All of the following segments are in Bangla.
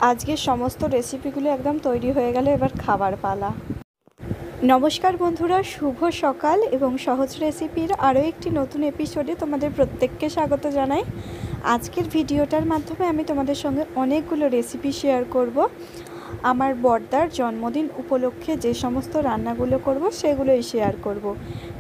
আজকের সমস্ত রেসিপিগুলো একদম তৈরি হয়ে গেল, এবার খাবার পালা। নমস্কার বন্ধুরা, শুভ সকাল এবং সহজ রেসিপির আরও একটি নতুন এপিসোডে তোমাদের প্রত্যেককে স্বাগত জানাই। আজকের ভিডিওটার মাধ্যমে আমি তোমাদের সঙ্গে অনেকগুলো রেসিপি শেয়ার করব। আমার বড়দার জন্মদিন উপলক্ষে যে সমস্ত রান্নাগুলো করব সেগুলোই শেয়ার করব।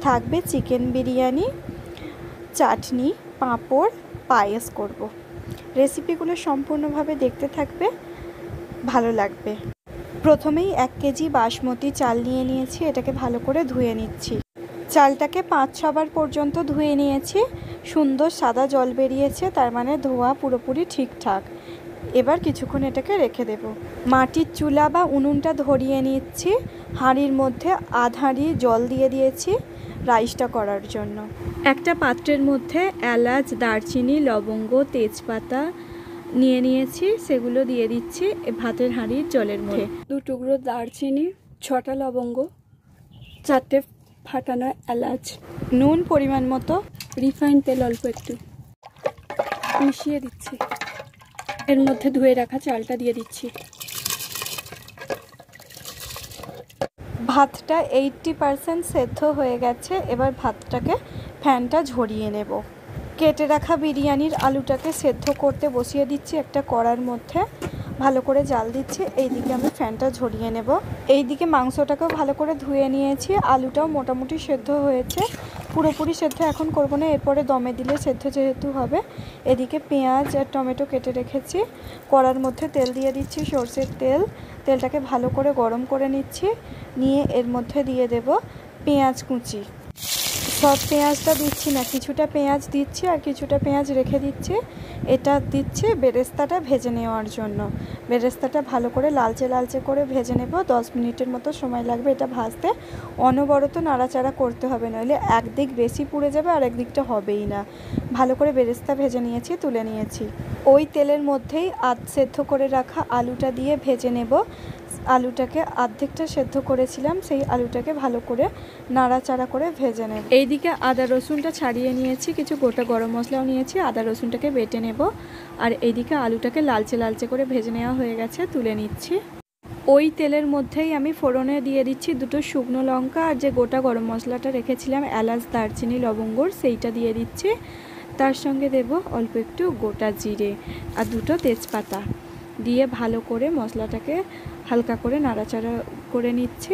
থাকবে চিকেন বিরিয়ানি, চাটনি, পাঁপড়, পায়েস করব। রেসিপিগুলো সম্পূর্ণভাবে দেখতে থাকবে, ভালো লাগবে। প্রথমেই 1 কেজি বাসমতি চাল নিয়ে নিয়েছি, এটাকে ভালো করে ধুয়ে নিচ্ছি। চালটাকে 5-6 বার পর্যন্ত ধুয়ে নিয়েছি, সুন্দর সাদা জল বেরিয়েছে, তার মানে ধোয়া পুরোপুরি ঠিকঠাক। এবার কিছুক্ষণ এটাকে রেখে দেব। মাটির চুলা বা উনুনটা ধরিয়ে নিচ্ছি, হাঁড়ির মধ্যে আধ হাঁড়ি জল দিয়ে দিয়েছি রাইসটা করার জন্য। একটা পাত্রের মধ্যে এলাচ, দারচিনি, লবঙ্গ, তেজপাতা নিয়ে নিয়েছি, সেগুলো দিয়ে দিচ্ছি ভাতের হাঁড়ির জলের মধ্যে। 2 টুকরো দারচিনি, 6টা লবঙ্গ, 4টে ফাটানো এলাচ, নুন পরিমাণ মতো, রিফাইন তেল অল্প একটু মিশিয়ে দিচ্ছি। এর মধ্যে ধুয়ে রাখা চালটা দিয়ে দিচ্ছি। ভাতটা 80% সেদ্ধ হয়ে গেছে, এবার ভাতটাকে ফ্যানটা ঝরিয়ে নেব। কেটে রাখা বিরিয়ানির আলুটাকে সেদ্ধ করতে বসিয়ে দিচ্ছি একটা কড়ার মধ্যে, ভালো করে জাল দিচ্ছি। এইদিকে আমি ফ্যানটা ঝরিয়ে নেব। এইদিকে মাংসটাকেও ভালো করে ধুয়ে নিয়েছি, আলুটাও মোটামুটি সেদ্ধ হয়েছে, পুরোপুরি সেদ্ধ এখন করব না, এরপরে দমে দিলে সেদ্ধ যেহেতু হবে। এদিকে পেঁয়াজ আর টমেটো কেটে রেখেছি, কড়ার মধ্যে তেল দিয়ে দিচ্ছি, সরষের তেল। তেলটাকে ভালো করে গরম করে নিচ্ছি, নিয়ে এর মধ্যে দিয়ে দেব পেঁয়াজ কুচি। সব পেঁয়াজটা দিচ্ছি না, কিছুটা পেঁয়াজ দিচ্ছি আর কিছুটা পেঁয়াজ রেখে দিচ্ছি। এটা দিচ্ছি বেরেস্তাটা ভেজে নেওয়ার জন্য। বেরেস্তাটা ভালো করে লালচে লালচে করে ভেজে নেব, 10 মিনিটের মতো সময় লাগবে এটা ভাজতে। অনবরত নাড়াচাড়া করতে হবে, নইলে একদিক বেশি পুড়ে যাবে আর একদিকটা হবেই না। ভালো করে বেরেস্তা ভেজে নিয়েছি, তুলে নিয়েছি। ওই তেলের মধ্যেই সেদ্ধ করে রাখা আলুটা দিয়ে ভেজে নেব। আলুটাকে অর্ধেকটা সেদ্ধ করেছিলাম, সেই আলুটাকে ভালো করে নাড়াচাড়া করে ভেজে নেব। এইদিকে আদা রসুনটা ছাড়িয়ে নিয়েছি, কিছু গোটা গরম মশলাও নিয়েছি, আদা রসুনটাকে বেটে নেব। আর এইদিকে আলুটাকে লালচে লালচে করে ভেজে নেওয়া হয়ে গেছে, তুলে নিচ্ছি। ওই তেলের মধ্যেই আমি ফোড়নে দিয়ে দিচ্ছি 2টো শুকনো লঙ্কা, আর যে গোটা গরম মশলাটা রেখেছিলাম এলাচ, দারচিনি, লবঙ্গর, সেইটা দিয়ে দিচ্ছি। তার সঙ্গে দেব অল্প একটু গোটা জিরে আর 2টো তেজপাতা দিয়ে ভালো করে মশলাটাকে হালকা করে নাড়াচাড়া করে নিচ্ছি।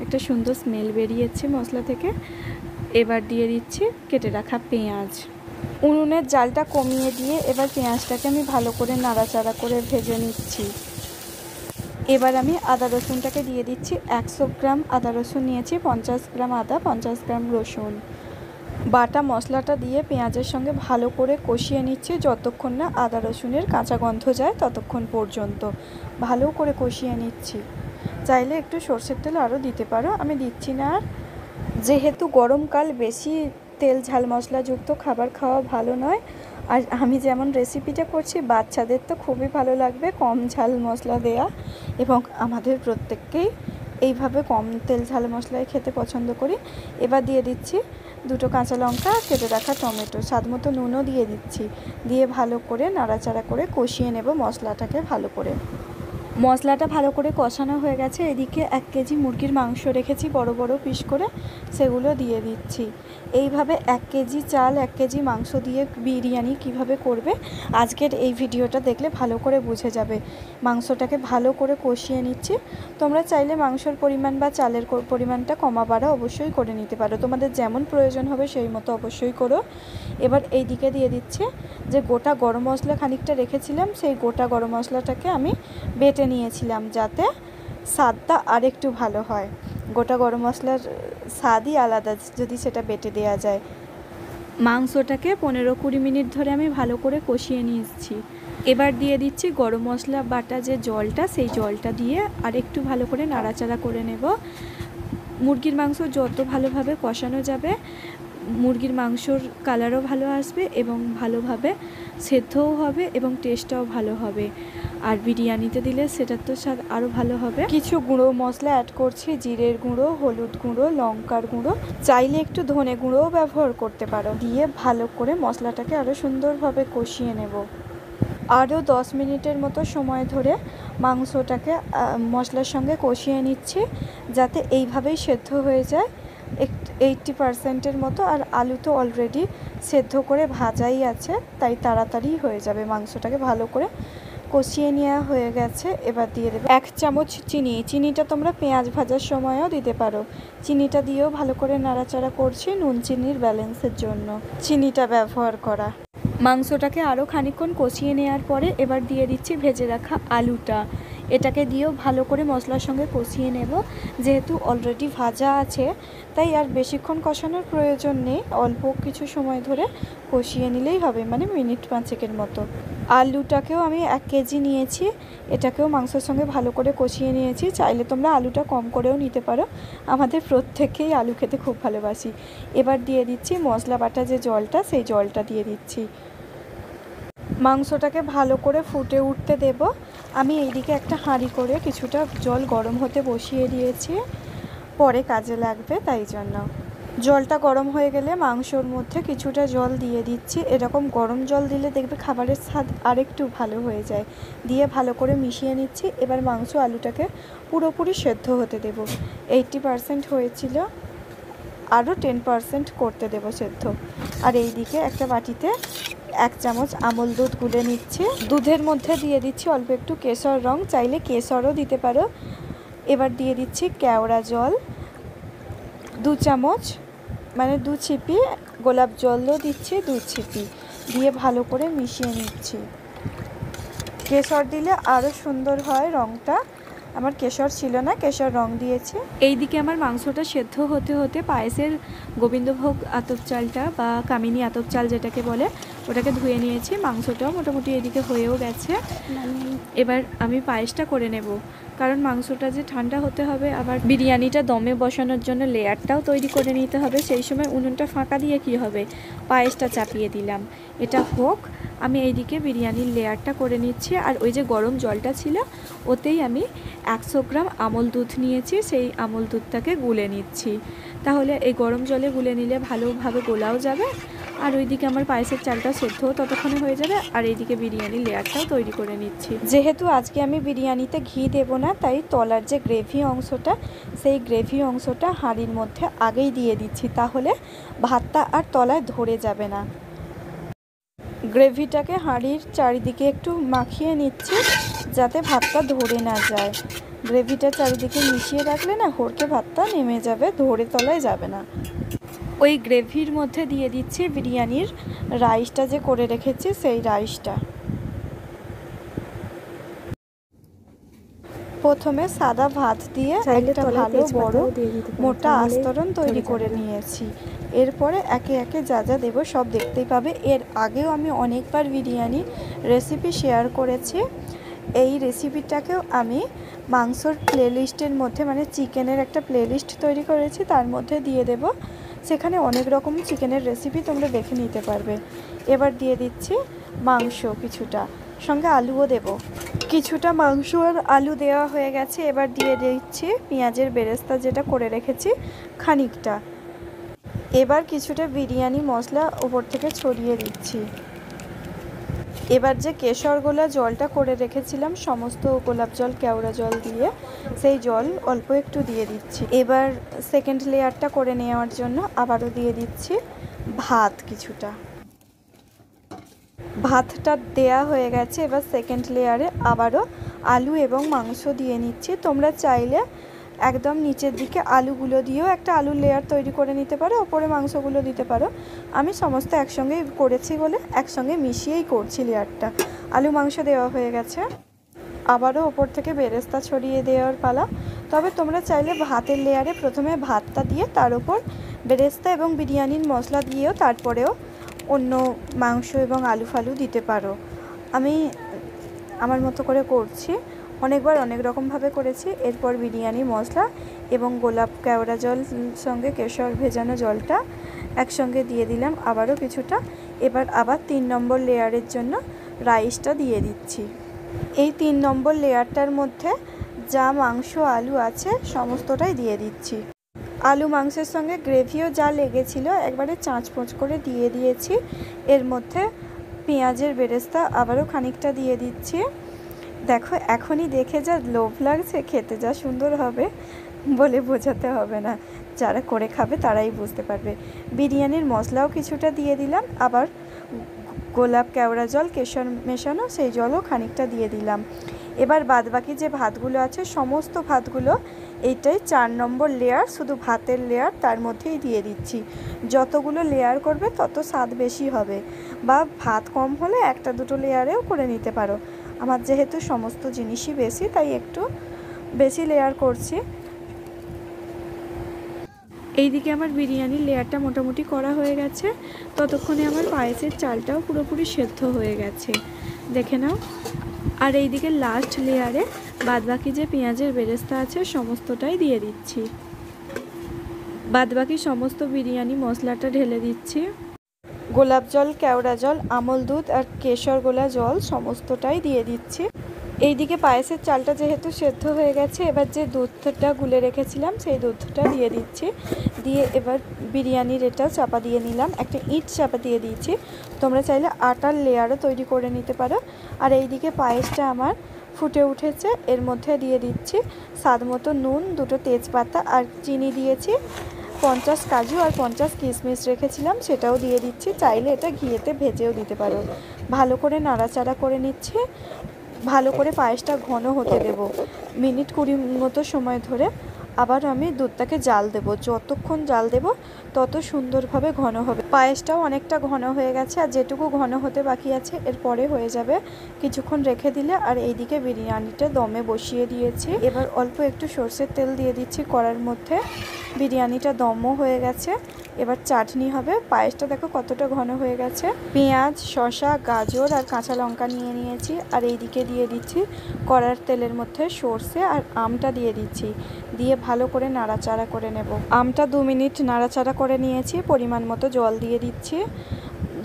একটা সুন্দর স্মেল বেরিয়েছে মশলা থেকে। এবার দিয়ে দিচ্ছি কেটে রাখা পেঁয়াজ। উনুনের জালটা কমিয়ে দিয়ে এবার পেঁয়াজটাকে আমি ভালো করে নাড়াচাড়া করে ভেজে নিচ্ছি। এবার আমি আদা রসুনটাকে দিয়ে দিচ্ছি। 100 গ্রাম আদা রসুন নিয়েছি, 50 গ্রাম আদা, 50 গ্রাম রসুন। বাটা মশলাটা দিয়ে পেঁয়াজের সঙ্গে ভালো করে কষিয়ে নিচ্ছি, যতক্ষণ না আদা রসুনের কাঁচা গন্ধ যায় ততক্ষণ পর্যন্ত ভালো করে কষিয়ে নিচ্ছি। চাইলে একটু সরষের তেল আরও দিতে পারো, আমি দিচ্ছি না। আর যেহেতু গরমকাল, বেশি তেল ঝাল মশলাযুক্ত খাবার খাওয়া ভালো নয়। আর আমি যেমন রেসিপিটা করছি, বাচ্চাদের তো খুবই ভালো লাগবে কম ঝাল মশলা দেয়া, এবং আমাদের প্রত্যেককেই এইভাবে কম তেল ঝাল মশলায় খেতে পছন্দ করি। এবার দিয়ে দিচ্ছি 2টো কাঁচা লঙ্কা, কেটে রাখা টমেটো, স্বাদ মতো নুনও দিয়ে দিচ্ছি। দিয়ে ভালো করে নাড়াচাড়া করে কষিয়ে নেব মশলাটাকে ভালো করে। মশলাটা ভালো করে কষানো হয়ে গেছে। এদিকে 1 কেজি মুরগির মাংস রেখেছি বড় বড় পিস করে, সেগুলো দিয়ে দিচ্ছি। এইভাবে 1 কেজি চাল 1 কেজি মাংস দিয়ে বিরিয়ানি কিভাবে করবে আজকের এই ভিডিওটা দেখলে ভালো করে বুঝে যাবে। মাংসটাকে ভালো করে কষিয়ে নিচ্ছি। তোমরা চাইলে মাংসর পরিমাণ বা চালের পরিমাণটা কমা বাড়া অবশ্যই করে নিতে পারো, তোমাদের যেমন প্রয়োজন হবে সেই মতো অবশ্যই করো। এবার এই দিকে দিয়ে দিচ্ছে যে গোটা গরম মশলা খানিকটা রেখেছিলাম, সেই গোটা গরম মশলাটাকে আমি বেটে নিয়েছিলাম যাতে স্বাদটা আরেকটু ভালো হয়। গোটা গরম মশলার স্বাদই আলাদা যদি সেটা বেটে দেওয়া যায়। মাংসটাকে 15-20 মিনিট ধরে আমি ভালো করে কষিয়ে নিয়েছি। এবার দিয়ে দিচ্ছি গরম মশলা বাটা যে জলটা, সেই জলটা দিয়ে আর একটু ভালো করে নাড়াচাড়া করে নেব। মুরগির মাংস যত ভালোভাবে কষানো যাবে, মুরগির মাংসর কালারও ভালো আসবে এবং ভালোভাবে সেদ্ধও হবে এবং টেস্টটাও ভালো হবে। আর বিরিয়ানিতে দিলে সেটার তো স্বাদ আরও ভালো হবে। কিছু গুঁড়ো মশলা অ্যাড করছি, জিরের গুঁড়ো, হলুদ গুঁড়ো, লঙ্কার গুঁড়ো, চাইলে একটু ধনে গুঁড়োও ব্যবহার করতে পারো। দিয়ে ভালো করে মশলাটাকে আরও সুন্দরভাবে কষিয়ে নেব। আরও 10 মিনিটের মতো সময় ধরে মাংসটাকে মশলার সঙ্গে কষিয়ে নিচ্ছি, যাতে এইভাবেই সেদ্ধ হয়ে যায় 80% মতো। আর আলু তো অলরেডি সেদ্ধ করে ভাজাই আছে, তাই তাড়াতাড়ি হয়ে যাবে। মাংসটাকে ভালো করে কষিয়ে নেওয়া হয়ে গেছে। এবার দিয়ে দেবে 1 চামচ চিনি। চিনিটা তোমরা পেঁয়াজ ভাজার সময়ও দিতে পারো। চিনিটা দিয়েও ভালো করে নাড়াচাড়া করছি, নুন চিনির ব্যালেন্সের জন্য চিনিটা ব্যবহার করা। মাংসটাকে আরও খানিকক্ষণ কষিয়ে নেওয়ার পরে এবার দিয়ে দিচ্ছি ভেজে রাখা আলুটা। এটাকে দিয়েও ভালো করে মশলার সঙ্গে কষিয়ে নেব। যেহেতু অলরেডি ভাজা আছে, তাই আর বেশিক্ষণ কষানোর প্রয়োজন নেই, অল্প কিছু সময় ধরে কষিয়ে নিলেই হবে, মানে মিনিট 5 মতো। আলুটাকেও আমি 1 কেজি নিয়েছি, এটাকেও মাংসের সঙ্গে ভালো করে কষিয়ে নিয়েছি। চাইলে তোমরা আলুটা কম করেও নিতে পারো, আমাদের প্রত্যেকেই আলু খেতে খুব ভালোবাসি। এবার দিয়ে দিচ্ছি মশলা বাটা যে জলটা, সেই জলটা দিয়ে দিচ্ছি। মাংসটাকে ভালো করে ফুটে উঠতে দেব। আমি এইদিকে একটা হাঁড়ি করে কিছুটা জল গরম হতে বসিয়ে দিয়েছি, পরে কাজে লাগবে, তাই জন্য। জলটা গরম হয়ে গেলে মাংসর মধ্যে কিছুটা জল দিয়ে দিচ্ছি। এরকম গরম জল দিলে দেখবে খাবারের স্বাদ আরেকটু ভালো হয়ে যায়। দিয়ে ভালো করে মিশিয়ে নিচ্ছি। এবার মাংস আলুটাকে পুরোপুরি সেদ্ধ হতে দেব। 80% হয়েছিল, আরও 10% করতে দেব সেদ্ধ। আর এইদিকে একটা বাটিতে 1 চামচ আমল দুধ গুলে নিচ্ছি। দুধের মধ্যে দিয়ে দিচ্ছি অল্প একটু কেশর রং, চাইলে কেশরও দিতে পারো। এবার দিয়ে দিচ্ছি কেওড়া জল 2 চামচ, মানে 2 ছিপি। গোলাপ জলও দিচ্ছি 2 ছিপি, দিয়ে ভালো করে মিশিয়ে নিচ্ছি। কেশর দিলে আরও সুন্দর হয় রঙটা। আমার কেশর ছিল না, কেশর রং দিয়েছি। এইদিকে আমার মাংসটা সেদ্ধ হতে হতে পায়েসের গোবিন্দভোগ আতপ চালটা বা কামিনী আতপ চাল যেটাকে বলে, ওটাকে ধুয়ে নিয়েছি। মাংসটাও মোটামুটি এদিকে হয়েও গেছে। এবার আমি পায়েসটা করে নেব, কারণ মাংসটা যে ঠান্ডা হতে হবে, আবার বিরিয়ানিটা দমে বসানোর জন্য লেয়ারটাও তৈরি করে নিতে হবে। সেই সময় উনুনটা ফাঁকা দিয়ে কি হবে, পায়েসটা চাপিয়ে দিলাম। এটা হোক, আমি এইদিকে বিরিয়ানির লেয়ারটা করে নিচ্ছি। আর ওই যে গরম জলটা ছিল, ওতেই আমি 100 গ্রাম আমল দুধ নিয়েছি, সেই আমল দুধটাকে গুলে নিচ্ছি। তাহলে এই গরম জলে গুলে নিলে ভালোভাবে গোলাও যাবে, আর ওইদিকে আমার পায়েসের চালটা সেদ্ধও ততক্ষণে হয়ে যাবে। আর এইদিকে বিরিয়ানির লেয়ারটাও তৈরি করে নিচ্ছি। যেহেতু আজকে আমি বিরিয়ানিতে ঘি দেব না, তাই তলার যে গ্রেভি অংশটা, সেই গ্রেভি অংশটা হাঁড়ির মধ্যে আগেই দিয়ে দিচ্ছি, তাহলে ভাতটা আর তলায় ধরে যাবে না। গ্রেভিটাকে হাঁড়ির চারিদিকে একটু মাখিয়ে নিচ্ছি, যাতে ভাতটা ধরে না যায়। গ্রেভিটা চারিদিকে মিশিয়ে রাখলে না হড়কে ভাতটা নেমে যাবে, ধরে তলায় যাবে না। ওই গ্রেভির মধ্যে দিয়ে দিচ্ছি বিরিয়ানির রাইসটা যে করে রেখেছি, সেই রাইসটা। প্রথমে সাদা ভাত দিয়ে একটা ভালো বড় মোটা আস্তরণ তৈরি করে নিয়েছি। এরপরে একে একে যা যা দেবো সব দেখতেই পাবে। এর আগেও আমি অনেকবার বিরিয়ানি রেসিপি শেয়ার করেছি। এই রেসিপিটাকেও আমি মাংসর প্লেলিস্টের মধ্যে, মানে চিকেনের একটা প্লেলিস্ট তৈরি করেছি, তার মধ্যে দিয়ে দেব। সেখানে অনেক রকম চিকেনের রেসিপি তোমরা দেখে নিতে পারবে। এবার দিয়ে দিচ্ছি মাংস কিছুটা, সঙ্গে আলুও দেব। কিছুটা মাংস আর আলু দেওয়া হয়ে গেছে। এবার দিয়ে দিচ্ছি পেঁয়াজের বেরেস্তা যেটা করে রেখেছি খানিকটা। এবার কিছুটা বিরিয়ানি মশলা উপর থেকে ছড়িয়ে দিচ্ছি। এবার যে কেশর গোলা জলটা করে রেখেছিলাম, সমস্ত গোলাপ জল কেওড়া জল দিয়ে, সেই জল অল্প একটু দিয়ে দিচ্ছি। এবার সেকেন্ড লেয়ারটা করে নেওয়ার জন্য আবারও দিয়ে দিচ্ছি ভাত কিছুটা। ভাতটা দেয়া হয়ে গেছে। এবার সেকেন্ড লেয়ারে আবারও আলু এবং মাংস দিয়ে নিচ্ছি। তোমরা চাইলে একদম নিচের দিকে আলুগুলো দিয়েও একটা আলুর লেয়ার তৈরি করে নিতে পারো, ওপরে মাংসগুলো দিতে পারো। আমি সমস্ত একসঙ্গে করেছি বলে একসঙ্গে মিশিয়েই করছি লেয়ারটা। আলু মাংস দেওয়া হয়ে গেছে, আবারও ওপর থেকে বেরেস্তা ছড়িয়ে দেওয়ার পালা। তবে তোমরা চাইলে ভাতের লেয়ারে প্রথমে ভাতটা দিয়ে তার উপর বেরেস্তা এবং বিরিয়ানির মশলা দিয়েও তারপরেও অন্য মাংস এবং আলু ফালু দিতে পারো। আমি আমার মতো করে করছি, অনেকবার অনেক রকমভাবে করেছি। এরপর বিরিয়ানি মশলা এবং গোলাপ কেওড়া জল সঙ্গে কেশর ভেজানো জলটা একসঙ্গে দিয়ে দিলাম আবারও কিছুটা। এবার আবার 3 নম্বর লেয়ারের জন্য রাইসটা দিয়ে দিচ্ছি। এই 3 নম্বর লেয়ারটার মধ্যে যা মাংস আলু আছে সমস্তটাই দিয়ে দিচ্ছি। আলু মাংসের সঙ্গে গ্রেভিও যা লেগেছিল একবারে চাঁচপোঁচ করে দিয়ে দিয়েছি। এর মধ্যে পেঁয়াজের বেরেস্তা আবারও খানিকটা দিয়ে দিচ্ছি। দেখো এখনই দেখে যা লোভ লাগছে, খেতে যা সুন্দর হবে বলে বোঝাতে হবে না, যারা করে খাবে তারাই বুঝতে পারবে। বিরিয়ানির মশলাও কিছুটা দিয়ে দিলাম, আবার গোলাপ কেওড়া জল কেশর মেশানো সেই জলও খানিকটা দিয়ে দিলাম। এবার বাদবাকি যে ভাতগুলো আছে সমস্ত ভাতগুলো এইটাই 4 নম্বর লেয়ার, শুধু ভাতের লেয়ার, তার মধ্যেই দিয়ে দিচ্ছি। যতগুলো লেয়ার করবে তত স্বাদ বেশি হবে, বা ভাত কম হলে 1-2 লেয়ারেও করে নিতে পারো। আমার যেহেতু সমস্ত জিনিসই বেশি তাই একটু বেশি লেয়ার করছি। এইদিকে আমার বিরিয়ানির লেয়ারটা মোটামুটি করা হয়ে গেছে, ততক্ষণে আমার পায়েসের চালটাও পুরোপুরি সেদ্ধ হয়ে গেছে, দেখে নাও। আর এইদিকে লাস্ট লেয়ারে বাদবাকি যে পেঁয়াজের বেরেস্তা আছে সমস্তটাই দিয়ে দিচ্ছি। বাদবাকি সমস্ত বিরিয়ানি মশলাটা ঢেলে দিচ্ছি। গোলাপ জল, কেওড়া জল, আমল দুধ আর কেশর গোলা জল সমস্তটাই দিয়ে দিচ্ছি। এইদিকে পায়েসের চালটা যেহেতু সেদ্ধ হয়ে গেছে, এবার যে দুধটা গুলে রেখেছিলাম সেই দুধটা দিয়ে দিচ্ছি। দিয়ে এবার বিরিয়ানির এটাও চাপা দিয়ে নিলাম, একটা ইট চাপা দিয়ে দিয়েছি। তোমরা চাইলে আটার লেয়ারও তৈরি করে নিতে পারো। আর এইদিকে পায়েসটা আমার ফুটে উঠেছে, এর মধ্যে দিয়ে দিচ্ছি স্বাদ মতো নুন, 2টো তেজপাতা আর চিনি দিয়েছি। 50 কাজু আর 50 কিশমিশ রেখেছিলাম, সেটাও দিয়ে দিচ্ছি। চাইলে এটা ঘিয়েতে ভেজেও দিতে পারো। ভালো করে নাড়াচাড়া করে নিচ্ছি। ভালো করে পায়েসটা ঘন হতে দেব, মিনিট 20 মতো সময় ধরে। আবার আমি দুধটাকে জাল দেব, যতক্ষণ জাল দেব তত সুন্দরভাবে ঘন হবে। পায়েসটাও অনেকটা ঘন হয়ে গেছে, আর যেটুকু ঘন হতে বাকি আছে এরপরে হয়ে যাবে কিছুক্ষণ রেখে দিলে। আর এইদিকে বিরিয়ানিটা দমে বসিয়ে দিয়েছি। এবার অল্প একটু সর্ষের তেল দিয়ে দিচ্ছি কড়ার মধ্যে। বিরিয়ানিটা দমও হয়ে গেছে, এবার চাটনি হবে। পায়েসটা দেখো কতটা ঘন হয়ে গেছে। পেঁয়াজ, শসা, গাজর আর কাঁচা লঙ্কা নিয়ে নিয়েছি। আর এইদিকে দিয়ে দিচ্ছি কড়ার তেলের মধ্যে সর্ষে আর আমটা দিয়ে দিচ্ছি। দিয়ে ভালো করে নাড়াচাড়া করে নেব। আমটা 2 মিনিট নাড়াচাড়া করে নিয়েছি। পরিমাণ মতো জল দিয়ে দিচ্ছি।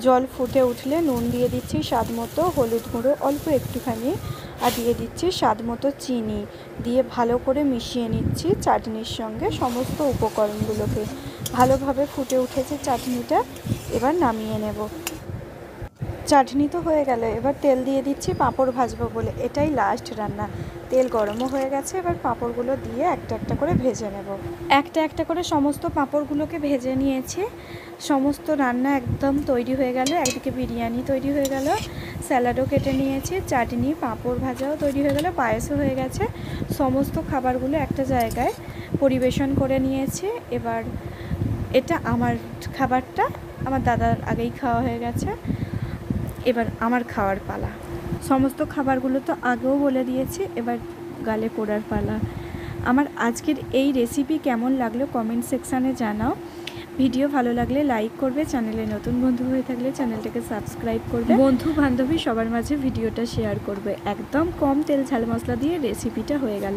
জল ফুটে উঠলে নুন দিয়ে দিচ্ছি স্বাদ মতো, হলুদ গুঁড়ো অল্প একটুখানি, আর দিয়ে দিচ্ছি স্বাদ মতো চিনি। দিয়ে ভালো করে মিশিয়ে নিচ্ছি চাটনির সঙ্গে সমস্ত উপকরণগুলোকে। ভালোভাবে ফুটে উঠেছে চাটনিটা, এবার নামিয়ে নেব। চাটনি তো হয়ে গেল, এবার তেল দিয়ে দিচ্ছি পাঁপড় ভাজবো বলে। এটাই লাস্ট রান্না। তেল গরমও হয়ে গেছে, এবার পাঁপড়গুলো দিয়ে একটা একটা করে ভেজে নেব। একটা একটা করে সমস্ত পাঁপড়গুলোকে ভেজে নিয়েছি। সমস্ত রান্না একদম তৈরি হয়ে গেল। একদিকে বিরিয়ানি তৈরি হয়ে গেল, স্যালাডও কেটে নিয়েছি, চাটনি, পাঁপড় ভাজাও তৈরি হয়ে গেল, পায়েসও হয়ে গেছে। সমস্ত খাবারগুলো একটা জায়গায় পরিবেশন করে নিয়েছি। এবার এটা আমার খাবারটা, আমার দাদার আগেই খাওয়া হয়ে গেছে, এবার আমার খাওয়ার পালা। সমস্ত খাবারগুলো তো আগেও বলে দিয়েছি, এবার গালে পড়ার পালা। আমার আজকের এই রেসিপি কেমন লাগলো কমেন্ট সেকশানে জানাও। ভিডিও ভালো লাগলে লাইক করবে, চ্যানেলে নতুন বন্ধু হয়ে থাকলে চ্যানেলটাকে সাবস্ক্রাইব করবে, বন্ধু বান্ধবী সবার মাঝে ভিডিওটা শেয়ার করবে। একদম কম তেল ঝাল মশলা দিয়ে রেসিপিটা হয়ে গেল।